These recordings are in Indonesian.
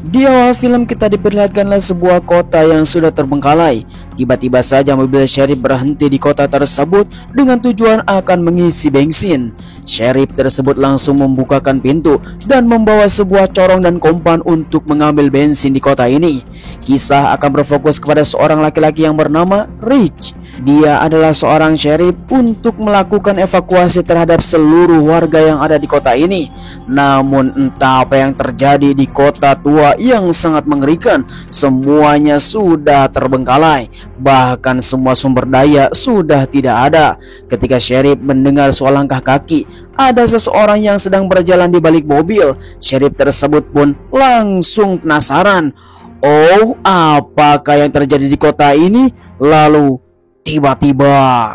Di awal film kita diperlihatkanlah sebuah kota yang sudah terbengkalai. Tiba-tiba saja mobil sheriff berhenti di kota tersebut dengan tujuan akan mengisi bensin. Sheriff tersebut langsung membukakan pintu dan membawa sebuah corong dan kompan untuk mengambil bensin di kota ini. Kisah akan berfokus kepada seorang laki-laki yang bernama Rich. Dia adalah seorang sheriff untuk melakukan evakuasi terhadap seluruh warga yang ada di kota ini. Namun entah apa yang terjadi di kota tua yang sangat mengerikan, semuanya sudah terbengkalai. Bahkan semua sumber daya sudah tidak ada. Ketika sheriff mendengar suara langkah kaki, ada seseorang yang sedang berjalan di balik mobil. Sheriff tersebut pun langsung penasaran. Oh, apakah yang terjadi di kota ini? Lalu tiba-tiba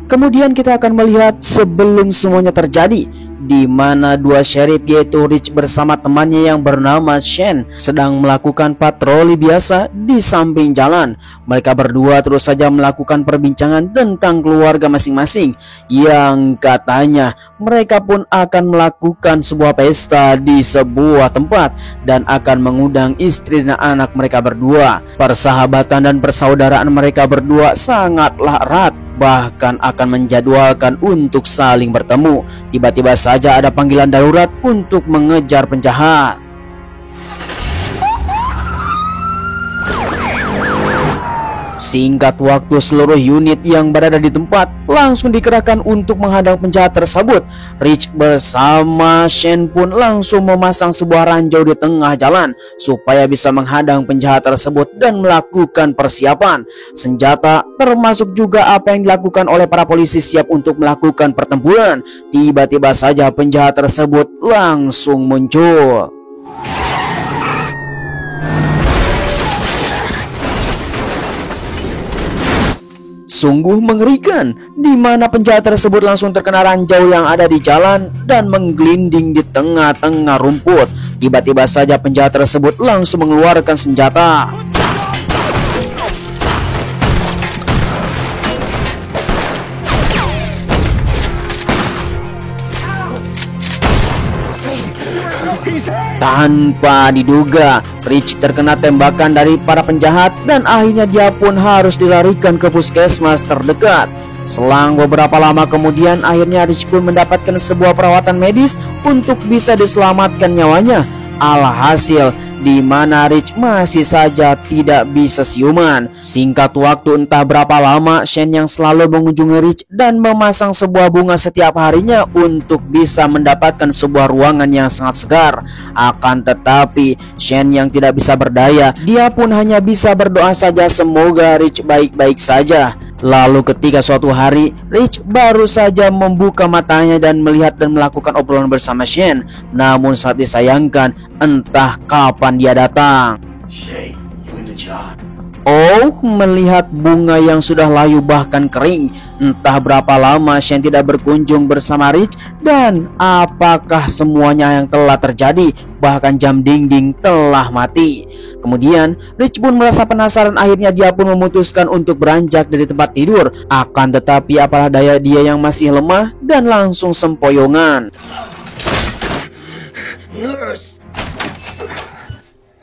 kemudian kita akan melihat sebelum semuanya terjadi, di mana dua sheriff yaitu Rich bersama temannya yang bernama Shane sedang melakukan patroli biasa di samping jalan. Mereka berdua terus saja melakukan perbincangan tentang keluarga masing-masing, yang katanya mereka pun akan melakukan sebuah pesta di sebuah tempat dan akan mengundang istri dan anak mereka berdua. Persahabatan dan persaudaraan mereka berdua sangatlah erat, bahkan akan menjadwalkan untuk saling bertemu. Tiba-tiba saja ada panggilan darurat untuk mengejar penjahat. Singkat waktu, seluruh unit yang berada di tempat langsung dikerahkan untuk menghadang penjahat tersebut. Rich bersama Shane pun langsung memasang sebuah ranjau di tengah jalan supaya bisa menghadang penjahat tersebut dan melakukan persiapan. Senjata termasuk juga apa yang dilakukan oleh para polisi siap untuk melakukan pertempuran. Tiba-tiba saja penjahat tersebut langsung muncul. Sungguh mengerikan, di mana penjahat tersebut langsung terkena ranjau yang ada di jalan dan menggelinding di tengah-tengah rumput. Tiba-tiba saja penjahat tersebut langsung mengeluarkan senjata. Tanpa diduga, Rich terkena tembakan dari para penjahat dan akhirnya dia pun harus dilarikan ke puskesmas terdekat. Selang beberapa lama kemudian, akhirnya Rich pun mendapatkan sebuah perawatan medis untuk bisa diselamatkan nyawanya. Alhasil, di mana Rich masih saja tidak bisa siuman. Singkat waktu entah berapa lama, Shane yang selalu mengunjungi Rich dan memasang sebuah bunga setiap harinya untuk bisa mendapatkan sebuah ruangan yang sangat segar. Akan tetapi Shane yang tidak bisa berdaya, dia pun hanya bisa berdoa saja semoga Rich baik-baik saja. Lalu ketika suatu hari Rich baru saja membuka matanya dan melihat dan melakukan obrolan bersama Shane. Namun saat disayangkan, entah kapan dia datang. Oh, melihat bunga yang sudah layu bahkan kering. Entah berapa lama Shane tidak berkunjung bersama Rich, dan apakah semuanya yang telah terjadi, bahkan jam dinding telah mati. Kemudian Rich pun merasa penasaran, akhirnya dia pun memutuskan untuk beranjak dari tempat tidur. Akan tetapi apalah daya dia yang masih lemah dan langsung sempoyongan. Nurse.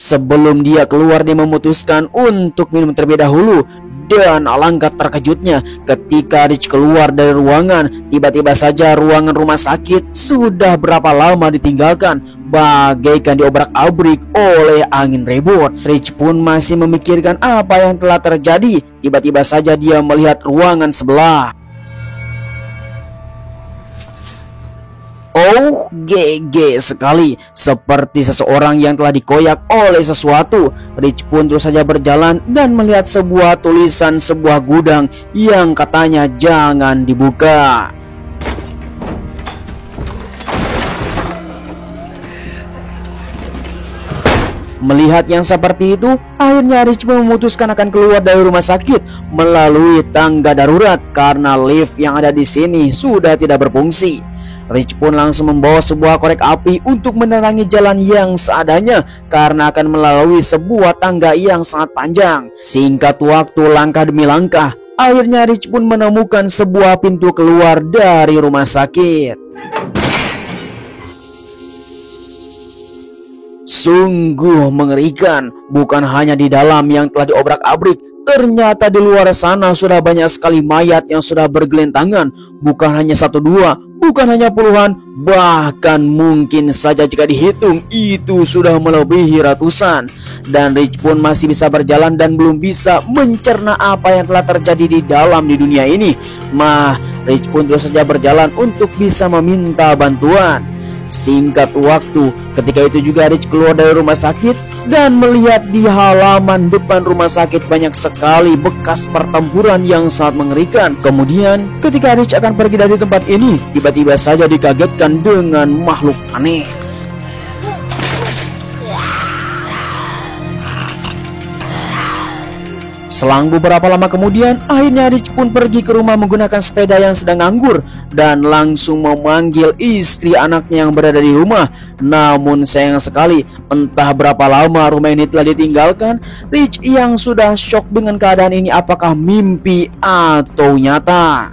Sebelum dia keluar, dia memutuskan untuk minum terlebih dahulu. Dan alangkah terkejutnya ketika Rich keluar dari ruangan, tiba-tiba saja ruangan rumah sakit sudah berapa lama ditinggalkan, bagaikan diobrak-abrik oleh angin ribut. Rich pun masih memikirkan apa yang telah terjadi. Tiba-tiba saja dia melihat ruangan sebelah. Oh, GG sekali, seperti seseorang yang telah dikoyak oleh sesuatu. Rich pun terus saja berjalan dan melihat sebuah tulisan sebuah gudang yang katanya jangan dibuka. Melihat yang seperti itu, akhirnya Rich memutuskan akan keluar dari rumah sakit melalui tangga darurat karena lift yang ada di sini sudah tidak berfungsi. Rich pun langsung membawa sebuah korek api untuk menerangi jalan yang seadanya karena akan melalui sebuah tangga yang sangat panjang. Singkat waktu, langkah demi langkah, akhirnya Rich pun menemukan sebuah pintu keluar dari rumah sakit. Sungguh mengerikan, bukan hanya di dalam yang telah diobrak-abrik, ternyata di luar sana sudah banyak sekali mayat yang sudah bergelentangan. Bukan hanya satu dua, bukan hanya puluhan, bahkan mungkin saja jika dihitung itu sudah melebihi ratusan. Dan Rich pun masih bisa berjalan dan belum bisa mencerna apa yang telah terjadi di dalam di dunia ini. Rich pun terus saja berjalan untuk bisa meminta bantuan. Singkat waktu, ketika itu juga Rich keluar dari rumah sakit dan melihat di halaman depan rumah sakit banyak sekali bekas pertempuran yang sangat mengerikan. Kemudian ketika Rich akan pergi dari tempat ini, tiba-tiba saja dikagetkan dengan makhluk aneh. Selang beberapa lama kemudian, akhirnya Rich pun pergi ke rumah menggunakan sepeda yang sedang nganggur dan langsung memanggil istri anaknya yang berada di rumah. Namun sayang sekali, entah berapa lama rumah ini telah ditinggalkan, Rich yang sudah shock dengan keadaan ini apakah mimpi atau nyata.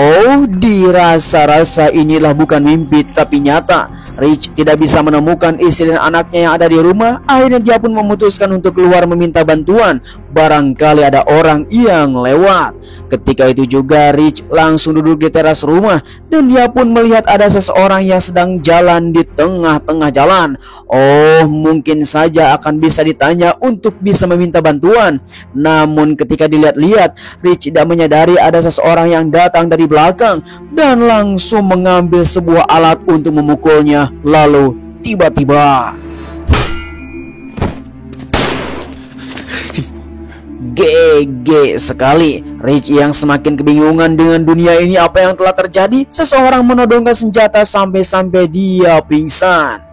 Oh, dirasa-rasa inilah bukan mimpi tetapi nyata. Rich tidak bisa menemukan istri dan anaknya yang ada di rumah. Akhirnya dia pun memutuskan untuk keluar meminta bantuan. Barangkali ada orang yang lewat. Ketika itu juga Rich langsung duduk di teras rumah dan dia pun melihat ada seseorang yang sedang jalan di tengah-tengah jalan. Oh, mungkin saja akan bisa ditanya untuk bisa meminta bantuan. Namun ketika dilihat-lihat, Rich tidak menyadari ada seseorang yang datang dari belakang dan langsung mengambil sebuah alat untuk memukulnya. Lalu tiba-tiba GG sekali. Rich yang semakin kebingungan dengan dunia ini, apa yang telah terjadi. Seseorang menodongkan senjata sampai-sampai dia pingsan.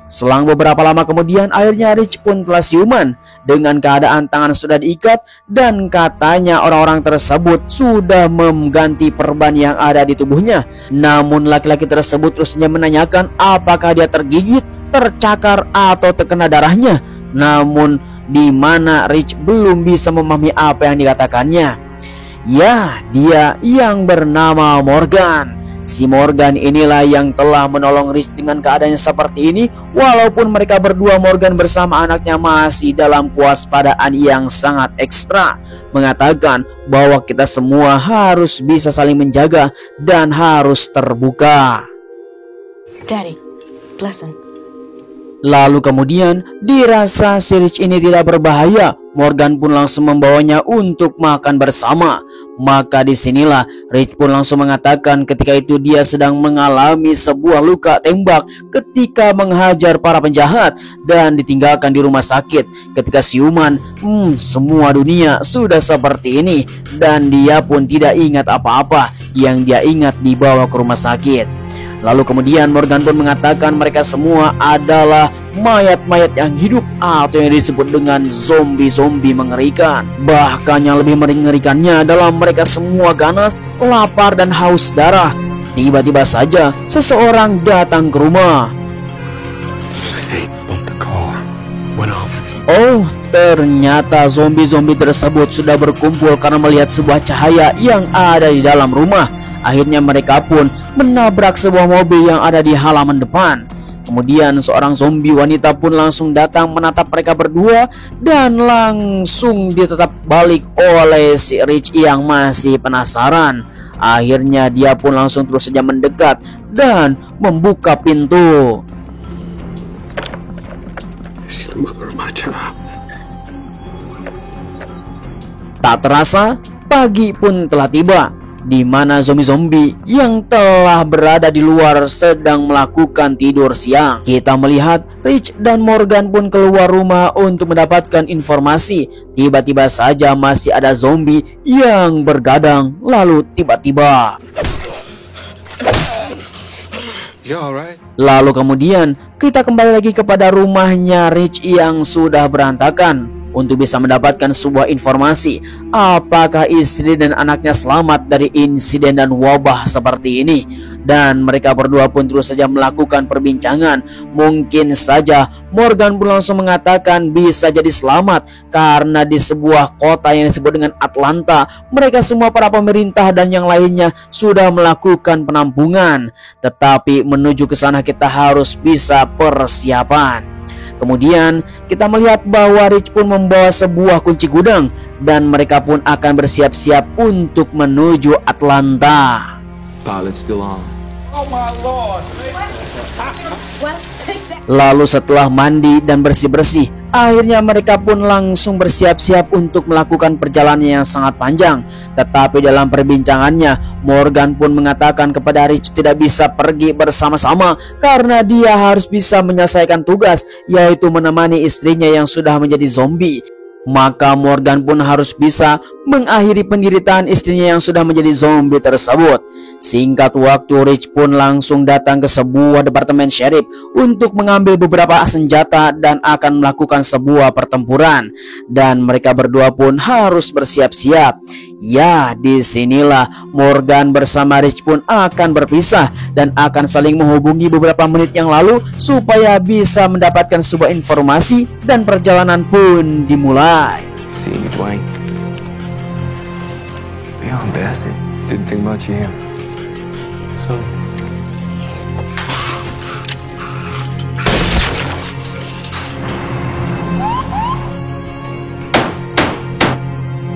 Selang beberapa lama kemudian, akhirnya Rich pun telah siuman dengan keadaan tangan sudah diikat dan katanya orang-orang tersebut sudah mengganti perban yang ada di tubuhnya. Namun laki-laki tersebut terusnya menanyakan apakah dia tergigit, tercakar atau terkena darahnya. Namun di mana Rich belum bisa memahami apa yang dikatakannya. Ya, dia yang bernama Morgan. Si Morgan inilah yang telah menolong Rich dengan keadaannya seperti ini. Walaupun mereka berdua, Morgan bersama anaknya masih dalam kewaspadaan yang sangat ekstra, mengatakan bahwa kita semua harus bisa saling menjaga dan harus terbuka. Daddy, listen. Lalu kemudian dirasa si Rich ini tidak berbahaya, Morgan pun langsung membawanya untuk makan bersama. Maka disinilah Rich pun langsung mengatakan ketika itu dia sedang mengalami sebuah luka tembak ketika menghajar para penjahat dan ditinggalkan di rumah sakit. Ketika siuman, semua dunia sudah seperti ini dan dia pun tidak ingat apa-apa. Yang dia ingat dibawa ke rumah sakit. Lalu kemudian Morgan pun mengatakan mereka semua adalah mayat-mayat yang hidup atau yang disebut dengan zombie-zombie mengerikan. Bahkan yang lebih mengerikannya adalah mereka semua ganas, lapar dan haus darah. Tiba-tiba saja seseorang datang ke rumah. Oh, ternyata zombie-zombie tersebut sudah berkumpul karena melihat sebuah cahaya yang ada di dalam rumah. Akhirnya mereka pun menabrak sebuah mobil yang ada di halaman depan. Kemudian seorang zombie wanita pun langsung datang menatap mereka berdua dan langsung ditetap balik oleh si Rich yang masih penasaran. Akhirnya dia pun langsung terus saja mendekat dan membuka pintu. Tak terasa pagi pun telah tiba, di mana zombie-zombie yang telah berada di luar sedang melakukan tidur siang. Kita melihat Rich dan Morgan pun keluar rumah untuk mendapatkan informasi. Tiba-tiba saja masih ada zombie yang bergadang. Lalu tiba-tiba lalu kemudian kita kembali lagi kepada rumahnya Rich yang sudah berantakan. untuk bisa mendapatkan sebuah informasi apakah istri dan anaknya selamat dari insiden dan wabah seperti ini. Dan mereka berdua pun terus saja melakukan perbincangan. Mungkin saja Morgan pun langsung mengatakan bisa jadi selamat karena di sebuah kota yang disebut dengan Atlanta, mereka semua para pemerintah dan yang lainnya sudah melakukan penampungan. Tetapi menuju ke sana kita harus bisa persiapan. Kemudian kita melihat bahwa Rich pun membawa sebuah kunci gudang dan mereka pun akan bersiap-siap untuk menuju Atlanta. Pilot's still on. Lalu setelah mandi dan bersih-bersih, akhirnya mereka pun langsung bersiap-siap untuk melakukan perjalanan yang sangat panjang. Tetapi dalam perbincangannya, Morgan pun mengatakan kepada Rich tidak bisa pergi bersama-sama karena dia harus bisa menyelesaikan tugas, yaitu menemani istrinya yang sudah menjadi zombie. Maka Morgan pun harus bisa mengakhiri penderitaan istrinya yang sudah menjadi zombie tersebut. Singkat waktu, Rich pun langsung datang ke sebuah departemen sheriff untuk mengambil beberapa senjata dan akan melakukan sebuah pertempuran. Dan mereka berdua pun harus bersiap-siap. Ya, disinilah Morgan bersama Rich pun akan berpisah dan akan saling menghubungi beberapa menit yang lalu supaya bisa mendapatkan sebuah informasi dan perjalanan pun dimulai. See you, Dwayne. Beyond bastard. Didn't think much of him. So.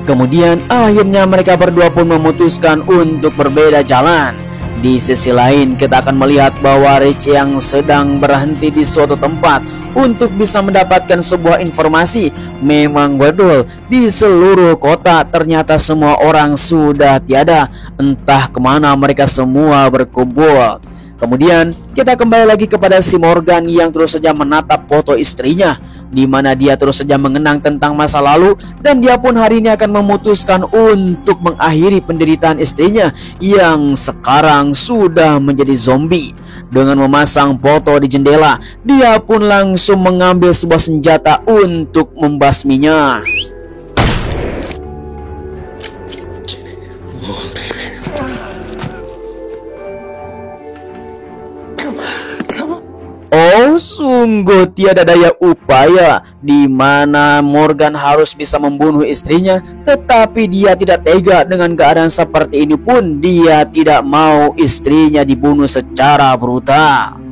Kemudian akhirnya mereka berdua pun memutuskan untuk berbeda jalan. Di sisi lain kita akan melihat bahwa Rich yang sedang berhenti di suatu tempat untuk bisa mendapatkan sebuah informasi. Memang betul, di seluruh kota ternyata semua orang sudah tiada. Entah kemana mereka semua berkumpul. Kemudian kita kembali lagi kepada si Morgan yang terus saja menatap foto istrinya, di mana dia terus saja mengenang tentang masa lalu dan dia pun hari ini akan memutuskan untuk mengakhiri penderitaan istrinya yang sekarang sudah menjadi zombie. Dengan memasang foto di jendela, dia pun langsung mengambil sebuah senjata untuk membasminya. Oh, sungguh tiada daya upaya di mana Morgan harus bisa membunuh istrinya, tetapi dia tidak tega dengan keadaan seperti ini pun dia tidak mau istrinya dibunuh secara brutal.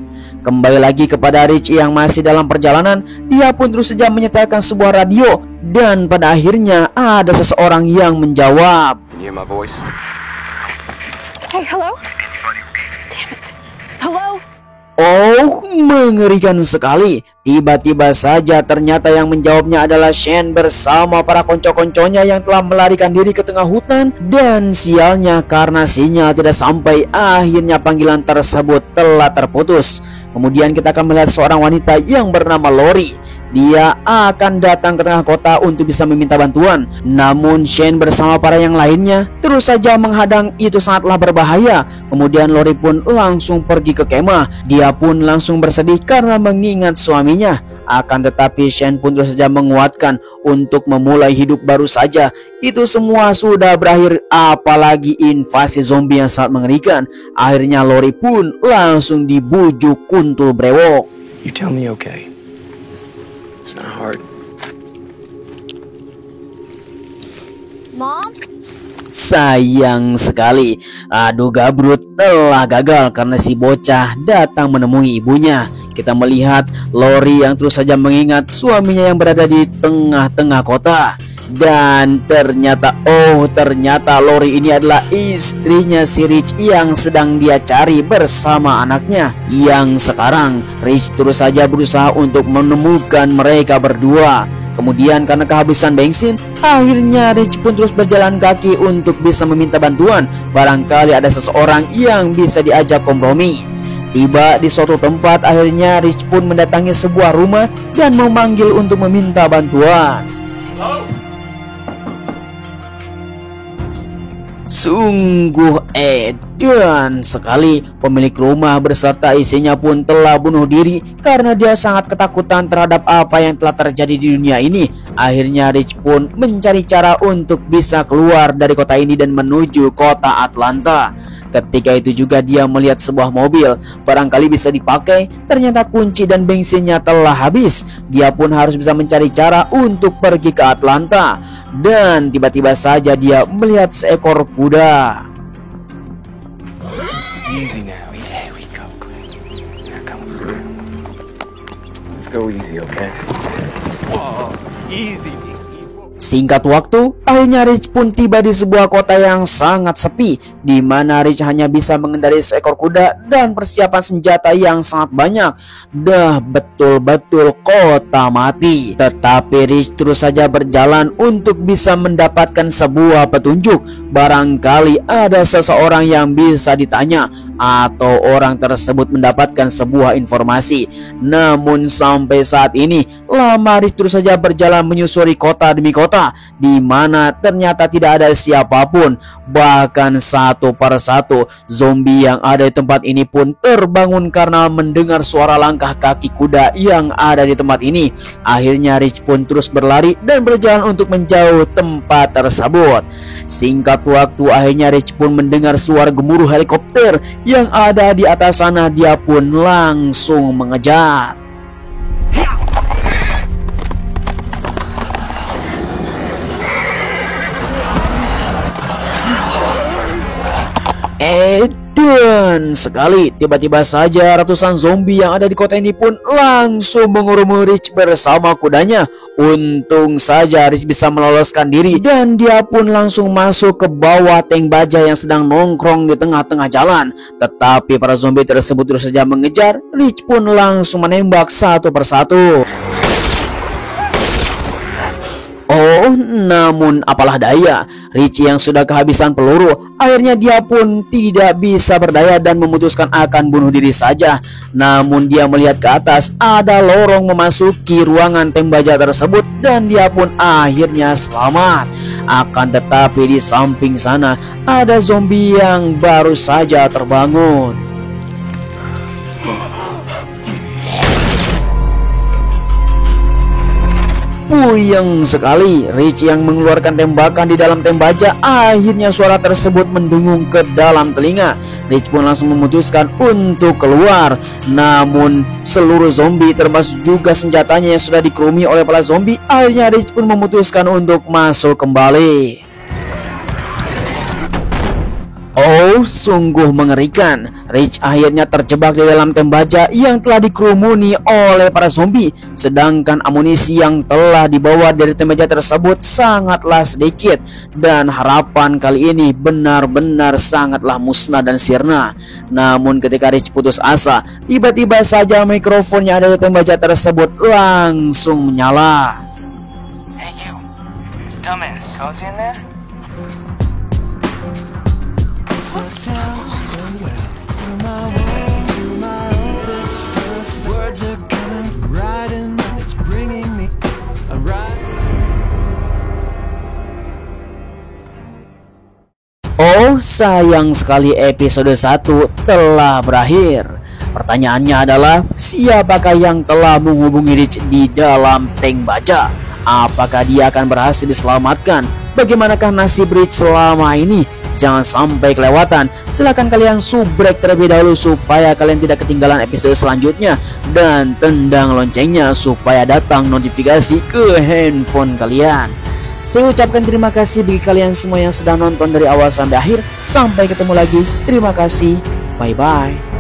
Kembali lagi kepada Rich yang masih dalam perjalanan, dia pun terus saja menyetelkan sebuah radio dan pada akhirnya ada seseorang yang menjawab. Can you hear my voice? Hey, hello? Damn it. Hello? Oh, mengerikan sekali. Tiba-tiba saja ternyata yang menjawabnya adalah Shane bersama para konco-konconya yang telah melarikan diri ke tengah hutan. Dan sialnya karena sinyal tidak sampai, akhirnya panggilan tersebut telah terputus. Kemudian kita akan melihat seorang wanita yang bernama Lori. Dia akan datang ke tengah kota untuk bisa meminta bantuan. Namun Shane bersama para yang lainnya terus saja menghadang, itu sangatlah berbahaya. Kemudian Lori pun langsung pergi ke kemah. Dia pun langsung bersedih karena mengingat suaminya. Akan tetapi Shane pun terus saja menguatkan untuk memulai hidup baru saja. Itu semua sudah berakhir, apalagi invasi zombie yang sangat mengerikan. Akhirnya Lori pun langsung dibujuk kuntul brewok. You tell me okay. It's not hard. Mom? Sayang sekali, adu gabrut telah gagal karena si bocah datang menemui ibunya. Kita melihat Lori yang terus saja mengingat suaminya yang berada di tengah-tengah kota. Dan ternyata Lori ini adalah istrinya si Rich yang sedang dia cari bersama anaknya. Yang sekarang Rich terus saja berusaha untuk menemukan mereka berdua. Kemudian karena kehabisan bensin, akhirnya Rich pun terus berjalan kaki untuk bisa meminta bantuan. Barangkali ada seseorang yang bisa diajak kompromi. Tiba di suatu tempat, akhirnya Rich pun mendatangi sebuah rumah dan memanggil untuk meminta bantuan. Sungguh edan sekali. Pemilik rumah beserta isinya pun telah bunuh diri karena dia sangat ketakutan terhadap apa yang telah terjadi di dunia ini. Akhirnya Rich pun mencari cara untuk bisa keluar dari kota ini dan menuju kota Atlanta. Ketika itu juga dia melihat sebuah mobil, barangkali bisa dipakai. Ternyata kunci dan bensinnya telah habis. Dia pun harus bisa mencari cara untuk pergi ke Atlanta. Dan tiba-tiba saja dia melihat seekor kuda. Easy now. Yeah, we go. Now come on. Let's go easy, okay? Whoa, easy. Singkat waktu, akhirnya Rich pun tiba di sebuah kota yang sangat sepi, di mana Rich hanya bisa mengendarai seekor kuda dan persiapan senjata yang sangat banyak. Dah betul-betul kota mati. Tetapi Rich terus saja berjalan untuk bisa mendapatkan sebuah petunjuk. Barangkali ada seseorang yang bisa ditanya, atau orang tersebut mendapatkan sebuah informasi. Namun sampai saat ini, lama Rich terus saja berjalan menyusuri kota demi kota, di mana ternyata tidak ada siapapun. Bahkan satu persatu zombie yang ada di tempat ini pun terbangun karena mendengar suara langkah kaki kuda yang ada di tempat ini. Akhirnya Rich pun terus berlari dan berjalan untuk menjauh tempat tersebut. Singkat waktu, akhirnya Rich pun mendengar suara gemuruh helikopter yang ada di atas sana. Dia pun langsung mengejar. Dan sekali, tiba-tiba saja ratusan zombie yang ada di kota ini pun langsung mengurung Rich bersama kudanya. Untung saja Rich bisa meloloskan diri dan dia pun langsung masuk ke bawah tank baja yang sedang nongkrong di tengah-tengah jalan. Tetapi para zombie tersebut terus saja mengejar. Rich pun langsung menembak satu persatu. Oh, namun apalah daya, Rich yang sudah kehabisan peluru, akhirnya dia pun tidak bisa berdaya dan memutuskan akan bunuh diri saja. Namun dia melihat ke atas, ada lorong memasuki ruangan tank baja tersebut dan dia pun akhirnya selamat. Akan tetapi di samping sana ada zombie yang baru saja terbangun. Puyeng sekali, Rich yang mengeluarkan tembakan di dalam tank baja. Akhirnya suara tersebut mendengung ke dalam telinga. Rich pun langsung memutuskan untuk keluar. Namun seluruh zombie termasuk juga senjatanya yang sudah dikerumi oleh para zombie. Akhirnya Rich pun memutuskan untuk masuk kembali. Oh, sungguh mengerikan. Rich akhirnya terjebak di dalam tank baja yang telah dikerumuni oleh para zombie. Sedangkan amunisi yang telah dibawa dari tank baja tersebut sangatlah sedikit. Dan harapan kali ini benar-benar sangatlah musnah dan sirna. Namun ketika Rich putus asa, tiba-tiba saja mikrofon yang ada di tank baja tersebut langsung menyala. Hey you, dumbass, how's in there? Oh, sayang sekali episode 1 telah berakhir. Pertanyaannya adalah, siapakah yang telah menghubungi Rich di dalam tank baja? Apakah dia akan berhasil diselamatkan? Bagaimanakah nasib Rich selama ini? Jangan sampai kelewatan. Silahkan kalian subrek terlebih dahulu supaya kalian tidak ketinggalan episode selanjutnya. Dan tendang loncengnya supaya datang notifikasi ke handphone kalian. Saya ucapkan terima kasih bagi kalian semua yang sudah nonton dari awal sampai akhir. Sampai ketemu lagi. Terima kasih. Bye-bye.